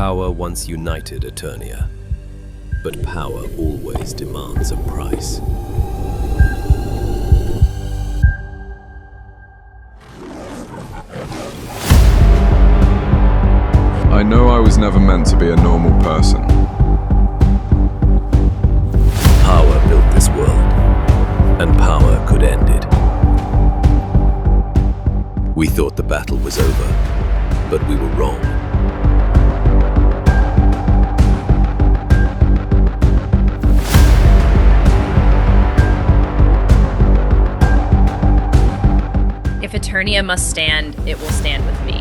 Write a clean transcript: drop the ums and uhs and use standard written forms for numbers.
Power once united Eternia, but power always demands a price. I know I was never meant to be a normal person. Power built this world, and power could end it. We thought the battle was over, but we were wrong. If Eternia must stand, it will stand with me.